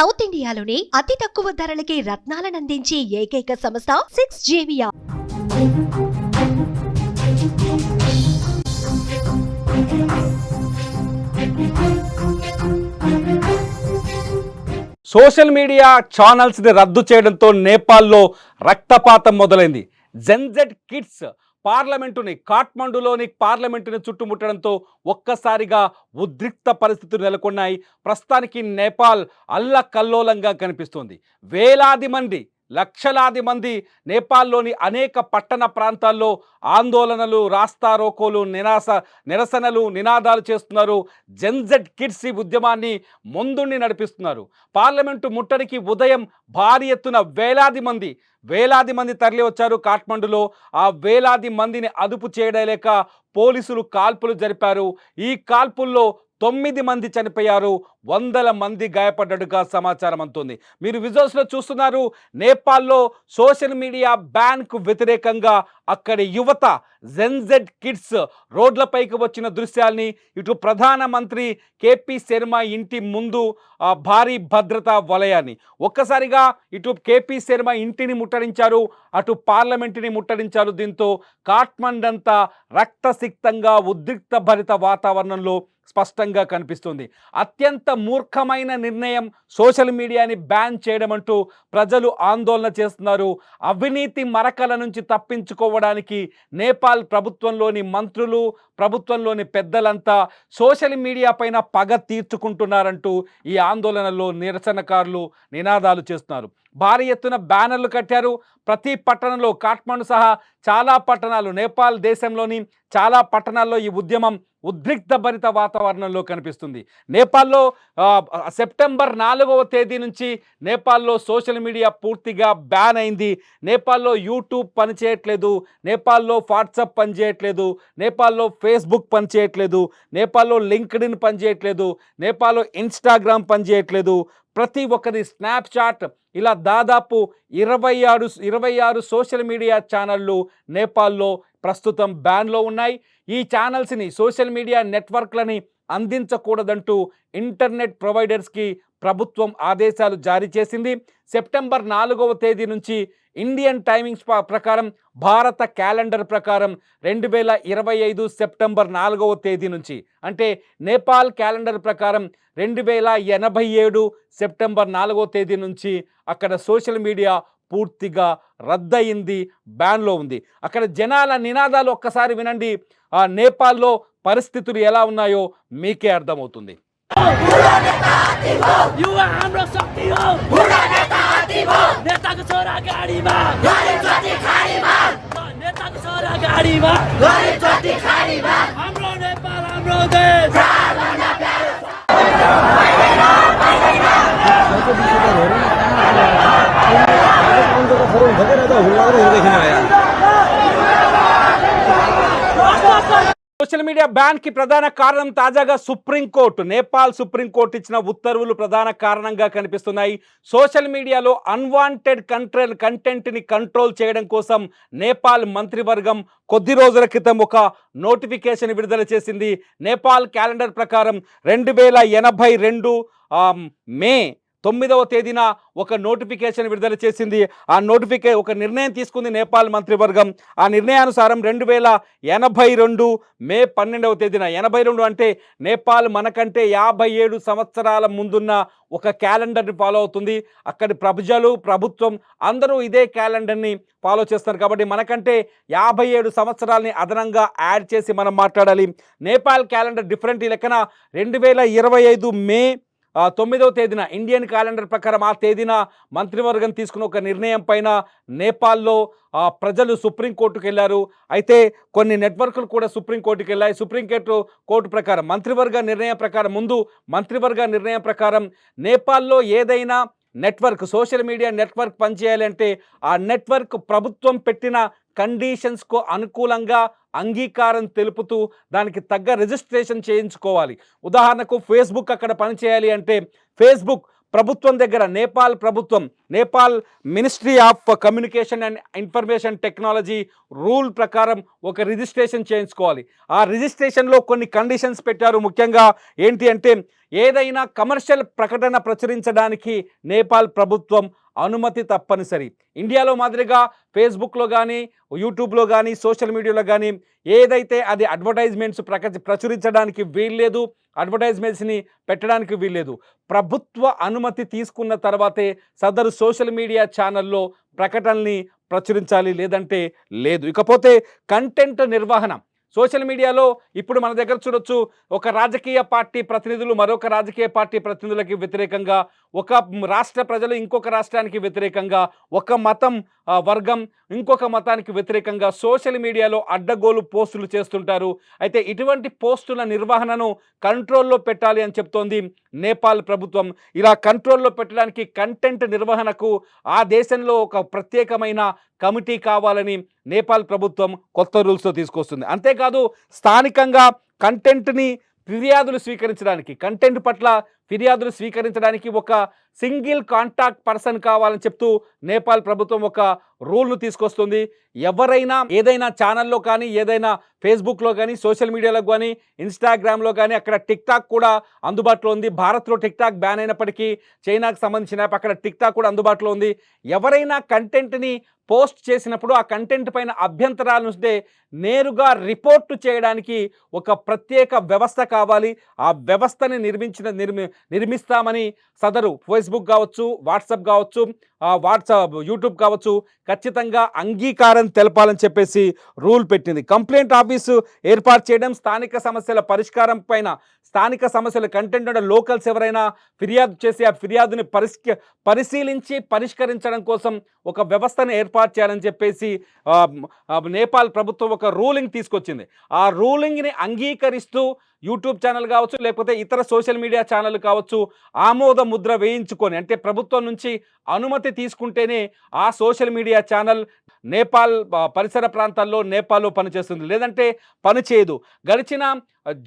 South ఇండియాలోని అతి తక్కువ ధరలకి రత్నాలనందించే ఏకైక సంస్థ 6JVR. సోషల్ మీడియా ఛానల్స్ ని రద్దు చేయడంతో నేపాల్లో రక్తపాతం మొదలైంది. జెన్జెడ్ కిడ్స్ కాఠ్మండూలోని పార్లమెంటుని చుట్టుముట్టడంతో ఒక్కసారిగా ఉద్రిక్త పరిస్థితులు నెలకొన్నాయి. ప్రస్తుతానికి నేపాల్ అల్లకల్లోలంగా కనిపిస్తోంది. వేలాది మంది, లక్షలాది మంది నేపాల్లోని అనేక పట్టణ ప్రాంతాల్లో ఆందోళనలు, రాస్తారోకోలు, నిరసనలు, నినాదాలు చేస్తున్నారు. జెన్జెడ్ కిడ్స్ ఈ ఉద్యమాన్ని ముందుండి నడిపిస్తున్నారు. పార్లమెంటు ముట్టడికి ఉదయం భారీ ఎత్తున వేలాది మంది తరలి వచ్చారు కాఠ్మండూలో. ఆ వేలాది మందిని అదుపు చేయలేక పోలీసులు కాల్పులు జరిపారు. ఈ కాల్పుల్లో 9 మంది చనిపోయారు, 100 మంది గాయపడ్డట్టుగా సమాచారం అందుతుంది. మీరు విజువల్స్లో చూస్తున్నారు. నేపాల్లో సోషల్ మీడియా బ్యాన్కు వ్యతిరేకంగా అక్కడి యువత జెన్జెడ్ కిడ్స్ రోడ్లపైకి వచ్చిన దృశ్యాల్ని, ఇటు ప్రధానమంత్రి కేపీ శర్మ ఇంటి ముందు భారీ భద్రతా వలయాన్ని, ఒక్కసారిగా ఇటు కేపీ శర్మ ఇంటిని ముట్టడించారు, అటు పార్లమెంటుని ముట్టడించారు. దీంతో కాఠ్మండు అంతా రక్తసిక్తంగా ఉద్రిక్త భరిత వాతావరణంలో స్పష్టంగా కనిపిస్తుంది. అత్యంత మూర్ఖమైన నిర్ణయం సోషల్ మీడియాని బ్యాన్ చేయడం అంటూ ప్రజలు ఆందోళన చేస్తున్నారు. అవినీతి మరకల నుంచి తప్పించుకోవడానికి నేపాల్ ప్రభుత్వంలోని మంత్రులు, ప్రభుత్వంలోని పెద్దలంతా సోషల్ మీడియా పైన పగ తీర్చుకుంటున్నారంటూ ఈ ఆందోళనలో నిరసనకారులు నినాదాలు చేస్తున్నారు. భారీ ఎత్తున బ్యానర్లు కట్టారు. ప్రతి పట్టణంలో, కాఠ్మండు సహా చాలా పట్టణాలు, నేపాల్ దేశంలోని చాలా పట్టణాల్లో ఈ ఉద్యమం ఉద్రిక్త భరిత వాతావరణంలో కనిపిస్తుంది. నేపాల్లో సెప్టెంబర్ 4వ తేదీ నుంచి నేపాల్లో సోషల్ మీడియా పూర్తిగా బ్యాన్ అయింది. నేపాల్లో యూట్యూబ్ పనిచేయట్లేదు, నేపాల్లో వాట్సాప్ పనిచేయట్లేదు, నేపాల్లో ఫేస్బుక్ పనిచేయట్లేదు, నేపాల్లో లింక్డ్ఇన్ పనిచేయట్లేదు, నేపాల్లో ఇన్స్టాగ్రామ్ పనిచేయట్లేదు. ప్రతి ఒక్కరి స్నాప్చాట్, ఇలా దాదాపు 26 సోషల్ మీడియా ఛానళ్ళు నేపాల్లో ప్రస్తుతం బ్యాన్లో ఉన్నాయి. ఈ ఛానల్స్ని, సోషల్ మీడియా నెట్వర్క్లని అందించకూడదంటూ ఇంటర్నెట్ ప్రొవైడర్స్కి ప్రభుత్వం ఆదేశాలు జారీ చేసింది. సెప్టెంబర్ 4వ తేదీ నుంచి ఇండియన్ టైమింగ్స్ ప్రకారం, భారత క్యాలెండర్ ప్రకారం 2025 సెప్టెంబర్ 4వ తేదీ నుంచి, అంటే నేపాల్ క్యాలెండర్ ప్రకారం 2087 సెప్టెంబర్ 4వ తేదీ నుంచి అక్కడ సోషల్ మీడియా పూర్తిగా రద్దయింది, బ్యాన్లో ఉంది. అక్కడ జనాల నినాదాలు ఒక్కసారి వినండి. నేపాల్లో పరిస్థితులు ఎలా ఉన్నాయో మీకే అర్థమవుతుంది. సోషల్ మీడియా బ్యాన్ కి ప్రధాన కారణం తాజాగా నేపాల్ సుప్రీంకోర్టు ఇచ్చిన ఉత్తర్వులు ప్రధాన కారణంగా కనిపిస్తున్నాయి. సోషల్ మీడియాలో అన్వాంటెడ్ కంటెంట్ ని కంట్రోల్ చేయడం కోసం నేపాల్ మంత్రివర్గం కొద్ది రోజుల క్రితం ఒక నోటిఫికేషన్ విడుదల చేసింది. నేపాల్ క్యాలెండర్ ప్రకారం 2082 మే 9వ తేదీన ఒక నోటిఫికేషన్ విడుదల చేసింది. ఒక నిర్ణయం తీసుకుంది నేపాల్ మంత్రివర్గం. ఆ నిర్ణయానుసారం 2082 మే 12వ తేదీన, 82 అంటే నేపాల్ మనకంటే 57 సంవత్సరాల ముందున్న ఒక క్యాలెండర్ని ఫాలో అవుతుంది. అక్కడి ప్రజలు, ప్రభుత్వం అందరూ ఇదే క్యాలెండర్ని ఫాలో చేస్తారు. కాబట్టి మనకంటే 57 సంవత్సరాలని అదనంగా యాడ్ చేసి మనం మాట్లాడాలి. Nepal calendar different. ఈ లెక్కన 2025 మే 9వ తేదీన ఇండియన్ క్యాలెండర్ ప్రకారం ఆ తేదీన మంత్రివర్గం తీసుకున్న ఒక నిర్ణయం పైన నేపాల్లో ప్రజలు సుప్రీంకోర్టుకు వెళ్ళారు. అయితే కొన్ని నెట్వర్క్లు కూడా సుప్రీంకోర్టుకు వెళ్ళాయి. సుప్రీంకోర్టు ప్రకారం మంత్రివర్గ నిర్ణయం ప్రకారం నేపాల్లో ఏదైనా నెట్వర్క్, సోషల్ మీడియా నెట్వర్క్ పనిచేయాలంటే ఆ నెట్వర్క్ ప్రభుత్వం పెట్టిన కండిషన్స్కు అనుకూలంగా అంగీకారం తెలుపుతూ దానికి తగ్గ రిజిస్ట్రేషన్ చేయించుకోవాలి. ఉదాహరణకు ఫేస్బుక్ అక్కడ పనిచేయాలి అంటే ఫేస్బుక్ ప్రభుత్వం దగ్గర, Nepal ministry of communication and information technology rule ప్రకారం ఒక రిజిస్ట్రేషన్ చేయించుకోవాలి. ఆ రిజిస్ట్రేషన్లో కొన్ని కండిషన్స్ పెట్టారు. ముఖ్యంగా ఏంటి అంటే ఏదైనా కమర్షియల్ ప్రకటన ప్రచురించడానికి నేపాల్ ప్రభుత్వం అనుమతి తప్పనిసరి. ఇండియాలో మాదిరిగా ఫేస్బుక్లో కానీ, యూట్యూబ్లో కానీ, సోషల్ మీడియాలో కానీ ఏదైతే అది అడ్వర్టైజ్మెంట్స్ ప్రచురించడానికి వీల్లేదు, అడ్వర్టైజ్మెంట్స్ని పెట్టడానికి వీల్లేదు. ప్రభుత్వ అనుమతి తీసుకున్న తర్వాతే సదరు సోషల్ మీడియా ఛానల్లో ప్రకటనల్ని ప్రచురించాలి, లేదంటే లేదు. ఇకపోతే కంటెంట్ నిర్వహణ. సోషల్ మీడియాలో ఇప్పుడు మన దగ్గర చూడొచ్చు, ఒక రాజకీయ పార్టీ ప్రతినిధులు మరొక రాజకీయ పార్టీ ప్రతినిధులకి వ్యతిరేకంగా, ఒక రాష్ట్ర ప్రజలు ఇంకొక రాష్ట్రానికి వ్యతిరేకంగా, ఒక మతం వర్గం ఇంకొక మతానికి వ్యతిరేకంగా సోషల్ మీడియాలో అడ్డగోలు పోస్టులు చేస్తుంటారు. అయితే ఇటువంటి పోస్టుల నిర్వహణను కంట్రోల్లో పెట్టాలి అని చెప్తోంది నేపాల్ ప్రభుత్వం. ఇలా కంట్రోల్లో పెట్టడానికి కంటెంట్ నిర్వహణకు ఆ దేశంలో ఒక ప్రత్యేకమైన కమిటీ కావాలని నేపాల్ ప్రభుత్వం కొత్త రూల్స్తో తీసుకొస్తుంది. అంతేకాదు స్థానికంగా కంటెంట్ని కంటెంట్ పట్ల ఫిర్యాదులు స్వీకరించడానికి ఒక సింగిల్ కాంటాక్ట్ పర్సన్ కావాలని చెప్తూ నేపాల్ ప్రభుత్వం ఒక రూల్ను తీసుకొస్తుంది. ఎవరైనా ఏదైనా ఛానల్లో కానీ, ఏదైనా ఫేస్బుక్లో కానీ, సోషల్ మీడియాలో కానీ, ఇన్స్టాగ్రామ్లో కానీ, అక్కడ టిక్టాక్ కూడా అందుబాటులో ఉంది. భారత్లో టిక్టాక్ బ్యాన్ అయినప్పటికీ చైనాకు సంబంధించిన యాప్, అక్కడ టిక్టాక్ కూడా అందుబాటులో ఉంది. ఎవరైనా కంటెంట్ని పోస్ట్ చేసినప్పుడు ఆ కంటెంట్ పైన అభ్యంతరాలు ఉంటే నేరుగా రిపోర్టు చేయడానికి ఒక ప్రత్యేక వ్యవస్థ కావాలి. ఆ వ్యవస్థని నిర్మిస్తామని సదరు ఫేస్బుక్ కావచ్చు, వాట్సాప్ కావచ్చు, యూట్యూబ్ కావచ్చు ఖచ్చితంగా అంగీకారం తెలపాలని చెప్పేసి రూల్ పెట్టింది. కంప్లైంట్ ఆఫీసు ఏర్పాటు చేయడం, స్థానిక సమస్యల పరిష్కారం పైన, స్థానిక సమస్యల కంటెంట్ అంటే లోకల్స్ ఎవరైనా ఫిర్యాదు చేసి ఆ ఫిర్యాదుని పరిశీలించి పరిష్కరించడం కోసం ఒక వ్యవస్థను ఏర్పాటు చేయాలని చెప్పేసి నేపాల్ ప్రభుత్వం ఒక రూలింగ్ తీసుకొచ్చింది. ఆ రూలింగ్ని అంగీకరిస్తూ యూట్యూబ్ ఛానల్ కావచ్చు, లేకపోతే ఇతర సోషల్ మీడియా ఛానల్ కావచ్చు, ఆమోద ముద్ర వేయించుకొని, అంటే ప్రభుత్వం నుంచి అనుమతి తీసుకుంటేనే ఆ సోషల్ మీడియా ఛానల్ నేపాల్ పరిసర ప్రాంతాల్లో నేపాల్లో పనిచేస్తుంది, లేదంటే పనిచేయదు. గడిచిన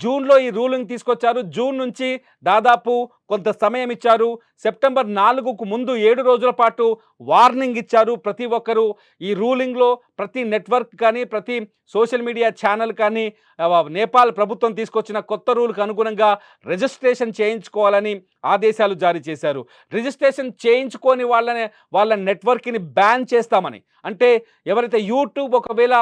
జూన్లో ఈ రూలింగ్ తీసుకొచ్చారు. జూన్ నుంచి దాదాపు కొంత సమయం ఇచ్చారు. సెప్టెంబర్ 4కు ముందు 7 రోజుల పాటు వార్నింగ్ ఇచ్చారు. ప్రతి ఒక్కరూ ఈ రూలింగ్లో ప్రతి నెట్వర్క్ కానీ, ప్రతి సోషల్ మీడియా ఛానల్ కానీ నేపాల్ ప్రభుత్వం తీసుకొచ్చిన కొత్త రూల్కి అనుగుణంగా రిజిస్ట్రేషన్ చేయించుకోవాలని ఆదేశాలు జారీ చేశారు. రిజిస్ట్రేషన్ చేయించుకొని వాళ్ళ నెట్వర్క్ని బ్యాన్ చేస్తామని, అంటే ఎవరైతే యూట్యూబ్ ఒకవేళ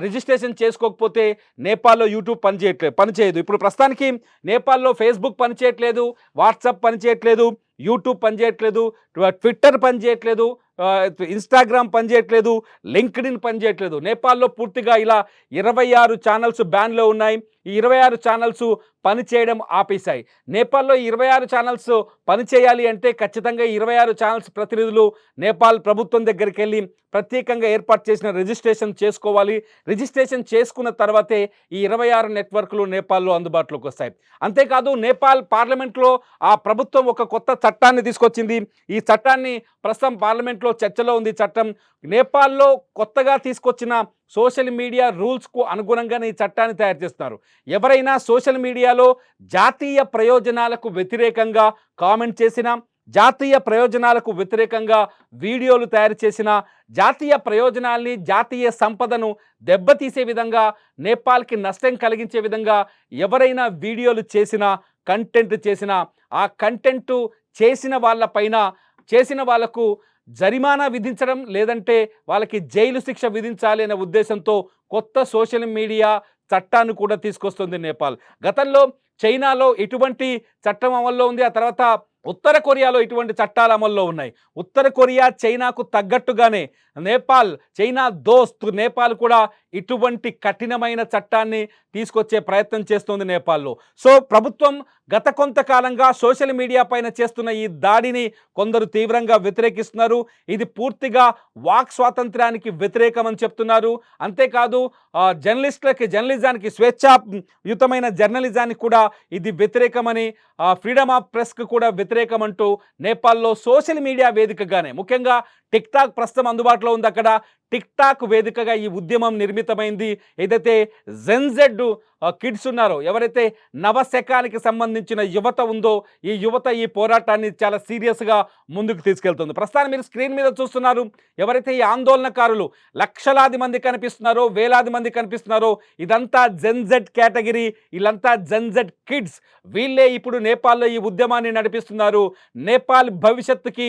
రిజిస్ట్రేషన్ చేసుకోకపోతే నేపాల్లో యూట్యూబ్ పనిచేయదు. ఇప్పుడు ప్రస్తుతానికి నేపాల్లో ఫేస్బుక్ పనిచేయట్లేదు, వాట్సాప్ పనిచేయట్లేదు, యూట్యూబ్ పనిచేయట్లేదు, ట్విట్టర్ పనిచేయట్లేదు, ఇన్స్టాగ్రామ్ పనిచేయట్లేదు, లింక్డ్ఇన్ పనిచేయట్లేదు. నేపాల్లో పూర్తిగా ఇలా 26 ఛానల్స్ బ్యాన్లో ఉన్నాయి. ఈ 26 ఛానల్స్ పనిచేయడం ఆపేశాయి. నేపాల్లో 26 ఛానల్స్ పనిచేయాలి అంటే ఖచ్చితంగా 26 ఛానల్స్ ప్రతినిధులు నేపాల్ ప్రభుత్వం దగ్గరికి వెళ్ళి ప్రత్యేకంగా ఏర్పాటు చేసిన రిజిస్ట్రేషన్ చేసుకోవాలి. రిజిస్ట్రేషన్ చేసుకున్న తర్వాతే ఈ 26 నెట్వర్క్లు నేపాల్లో అందుబాటులోకి వస్తాయి. అంతేకాదు నేపాల్ పార్లమెంట్లో ఆ ప్రభుత్వం ఒక కొత్త చట్టాన్ని తీసుకొచ్చింది. ఈ చట్టాన్ని ప్రస్తుతం పార్లమెంట్లో చర్చలో ఉంది. చట్టం నేపాల్లో కొత్తగా తీసుకొచ్చిన సోషల్ మీడియా రూల్స్కు అనుగుణంగానే ఈ చట్టాన్ని తయారు చేస్తున్నారు. ఎవరైనా సోషల్ మీడియాలో జాతీయ ప్రయోజనాలకు వ్యతిరేకంగా కామెంట్ చేసినా, జాతీయ ప్రయోజనాలకు వ్యతిరేకంగా వీడియోలు తయారు చేసిన, జాతీయ ప్రయోజనాల్ని, జాతీయ సంపదను దెబ్బతీసే విధంగా, నేపాల్కి నష్టం కలిగించే విధంగా ఎవరైనా వీడియోలు చేసినా, కంటెంట్ చేసినా, ఆ కంటెంట్ చేసిన వాళ్లకు జరిమానా విధించడం, లేదంటే వాళ్ళకి జైలు శిక్ష విధించాలి అనే ఉద్దేశంతో కొత్త సోషల్ మీడియా చట్టాన్ని కూడా తీసుకొస్తుంది నేపాల్. గతంలో చైనాలో ఇటువంటి చట్టం అమల్లో ఉంది. ఆ తర్వాత ఉత్తర కొరియాలో ఇటువంటి చట్టాలు అమల్లో ఉన్నాయి. ఉత్తర కొరియా చైనాకు తగ్గట్టుగానే చైనా దోస్త్ నేపాల్ కూడా ఇటువంటి కఠినమైన చట్టాన్ని తీసుకొచ్చే ప్రయత్నం చేస్తుంది నేపాల్లో. సో ప్రభుత్వం గత కొంతకాలంగా సోషల్ మీడియా పైన చేస్తున్న ఈ దాడిని కొందరు తీవ్రంగా వ్యతిరేకిస్తున్నారు. ఇది పూర్తిగా వాక్ స్వాతంత్ర్యానికి వ్యతిరేకమని చెప్తున్నారు. అంతేకాదు జర్నలిజానికి, స్వేచ్ఛాయుతమైన జర్నలిజానికి కూడా ఇది వ్యతిరేకమని, ఫ్రీడమ్ ఆఫ్ ప్రెస్కి కూడా వ్యతిరేకమంటూ నేపాల్లో సోషల్ మీడియా వేదికగానే, ముఖ్యంగా టిక్టాక్ ప్రస్తుతం అందుబాటులో ఉంది. అక్కడ టిక్టాక్ వేదికగా ఈ ఉద్యమం నిర్మితమైంది. ఏదైతే జెన్జెడ్ కిడ్స్ ఉన్నారో, ఎవరైతే నవశకానికి సంబంధించిన యువత ఉందో, ఈ యువత ఈ పోరాటాన్ని చాలా సీరియస్గా ముందుకు తీసుకెళ్తుంది. ప్రస్తుతాన్ని మీరు స్క్రీన్ మీద చూస్తున్నారు, ఎవరైతే ఈ ఆందోళనకారులు లక్షలాది మంది కనిపిస్తున్నారో, వేలాది మంది కనిపిస్తున్నారో, ఇదంతా జెన్జెడ్ కేటగిరీ, వీళ్ళంతా జెన్జెడ్ కిడ్స్. వీళ్ళే ఇప్పుడు నేపాల్లో ఈ ఉద్యమాన్ని నడిపిస్తున్నారు. నేపాల్ భవిష్యత్తుకి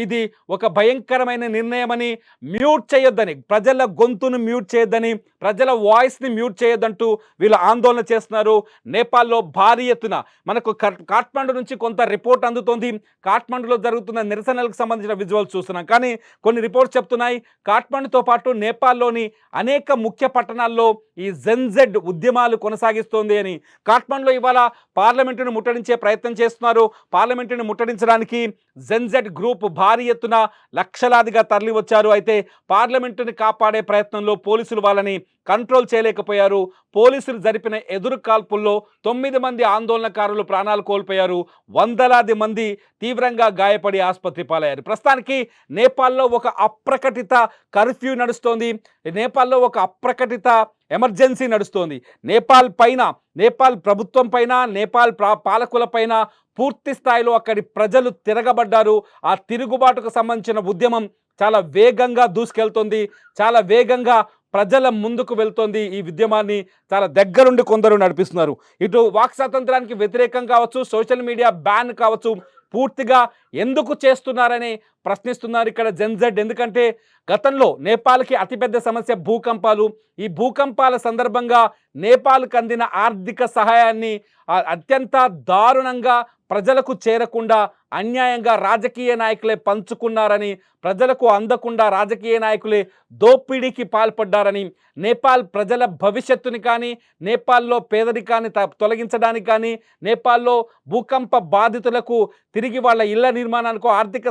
ఇది ఒక భయంకరమైన నిర్ణయమని, మ్యూట్ చేయొద్దని, ప్రజల గొంతును మ్యూట్ చేయొద్దని, ప్రజల వాయిస్ని మ్యూట్ చేయొద్దంటూ వీళ్ళు ఆందోళన చేస్తున్నారు. నేపాల్లో భారీ ఎత్తున మనకు కాఠ్మండు నుంచి కొంత రిపోర్ట్ అందుతోంది. కాఠ్మండులో జరుగుతున్న నిరసనలకు సంబంధించిన విజువల్స్ చూస్తున్నాం. కానీ కొన్ని రిపోర్ట్స్ చెప్తున్నాయి, కాఠ్మండుతో పాటు నేపాల్లోని అనేక ముఖ్య పట్టణాల్లో ఈ జెన్జెడ్ ఉద్యమాలు కొనసాగిస్తోంది అని. కాఠ్మండులో ఇవాళ పార్లమెంటును ముట్టడించే ప్రయత్నం చేస్తున్నారు. పార్లమెంటును ముట్టడించడానికి జెన్జెడ్ గ్రూప్ భారీ ఎత్తున లక్షలాదిగా తరలి వచ్చారు. అయితే పార్లమెంటుని కాపాడే ప్రయత్నంలో పోలీసులు వాళ్ళని కంట్రోల్ చేయలేకపోయారు. పోలీసులు జరిపిన ఎదురు కాల్పుల్లో 9 మంది ఆందోళనకారులు ప్రాణాలు కోల్పోయారు. వందలాది మంది తీవ్రంగా గాయపడి ఆసుపత్రి పాలయ్యారు. ప్రస్తుతానికి నేపాల్లో ఒక అప్రకటిత కర్ఫ్యూ నడుస్తోంది. నేపాల్లో ఒక అప్రకటిత ఎమర్జెన్సీ నడుస్తోంది. నేపాల్ ప్రభుత్వం పైన, నేపాల్ పాలకుల పైన పూర్తి స్థాయిలో అక్కడి ప్రజలు తిరగబడ్డారు. ఆ తిరుగుబాటుకు సంబంధించిన ఉద్యమం చాలా వేగంగా దూసుకెళ్తోంది, చాలా వేగంగా ప్రజల ముందుకు వెళ్తోంది. ఈ ఉద్యమాన్ని చాలా దగ్గరుండి కొందరు నడిపిస్తున్నారు. ఇటు వాక్ స్వాతంత్రానికి వ్యతిరేకం కావచ్చు, సోషల్ మీడియా బ్యాన్ కావచ్చు, పూర్తిగా ఎందుకు చేస్తున్నారని ప్రశ్నిస్తున్నారు ఇక్కడ జెన్జెడ్. ఎందుకంటే గతంలో నేపాల్కి అతిపెద్ద సమస్య భూకంపాలు. ఈ భూకంపాల సందర్భంగా నేపాల్కి అందిన ఆర్థిక సహాయాన్ని అత్యంత దారుణంగా ప్రజలకు చేరకుండా అన్యాయంగా రాజకీయ నాయకులే పంచుకున్నారని, ప్రజలకు అందకుండా రాజకీయ నాయకులే దోపిడీకి పాల్పడ్డారని, నేపాల్ ప్రజల భవిష్యత్తుని కానీ, నేపాల్లో పేదరికాన్ని తొలగించడానికి కానీ, నేపాల్లో భూకంప బాధితులకు తిరిగి వాళ్ళ ఇళ్ల నిర్మాణానికి ఆర్థిక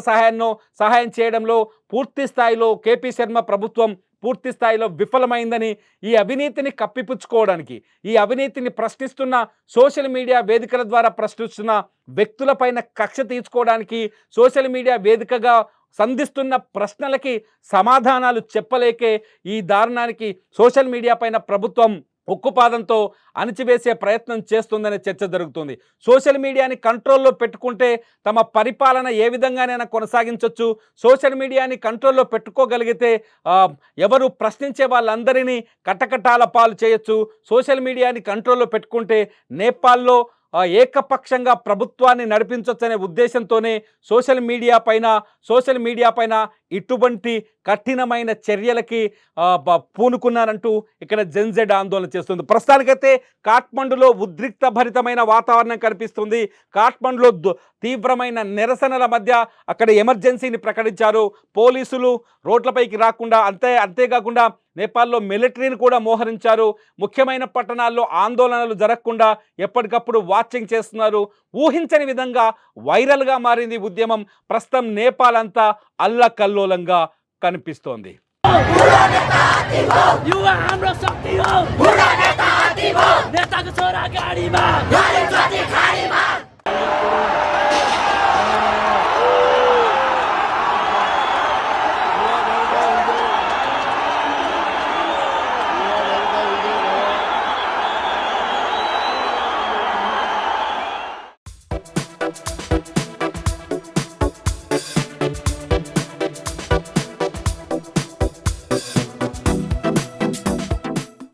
సహాయం చేయడంలో పూర్తి స్థాయిలో కేపీ శర్మ ప్రభుత్వం పూర్తి స్థాయిలో విఫలమైందని, ఈ అవినీతిని కప్పిపుచ్చుకోవడానికి, ఈ అవినీతిని ప్రశ్నిస్తున్న సోషల్ మీడియా వేదికల ద్వారా ప్రశ్నిస్తున్న వ్యక్తులపైన కక్ష తీర్చుకోవడానికి, సోషల్ మీడియా వేదికగా సంధిస్తున్న ప్రశ్నలకి సమాధానాలు చెప్పలేకే ఈ దారుణానికి సోషల్ మీడియా పైన ప్రభుత్వం ఉక్కుపాదంతో అణిచివేసే ప్రయత్నం చేస్తుందనే చర్చ జరుగుతుంది. సోషల్ మీడియాని కంట్రోల్లో పెట్టుకుంటే తమ పరిపాలన ఏ విధంగానైనా కొనసాగించవచ్చు. సోషల్ మీడియాని కంట్రోల్లో పెట్టుకోగలిగితే ఎవరు ప్రశ్నించే వాళ్ళందరినీ కటకటాల పాలు చేయొచ్చు. సోషల్ మీడియాని కంట్రోల్లో పెట్టుకుంటే నేపాల్లో ఏకపక్షంగా ప్రభుత్వాన్ని నడిపించవచ్చనే ఉద్దేశంతోనే సోషల్ మీడియా పైన ఇటువంటి కఠినమైన చర్యలకి పూనుకున్నారంటూ ఇక్కడ జెన్జెడ్ ఆందోళన చేస్తుంది. ప్రస్తుతానికైతే కాఠ్మండులో ఉద్రిక్త భరితమైన వాతావరణం కనిపిస్తుంది. కాఠ్మండులో తీవ్రమైన నిరసనల మధ్య అక్కడ ఎమర్జెన్సీని ప్రకటించారు. పోలీసులు రోడ్లపైకి రాకుండా, అంతేకాకుండా నేపాల్లో మిలిటరీని కూడా మోహరించారు. ముఖ్యమైన పట్టణాల్లో ఆందోళనలు జరగకుండా ఎప్పటికప్పుడు వాచింగ్ చేస్తున్నారు. ఊహించని విధంగా వైరల్గా మారింది ఉద్యమం. ప్రస్తుతం నేపాల్ అంతా అల్లకల్లోలంగా కనిపిస్తోంది. नेताको छोरा गाडीमा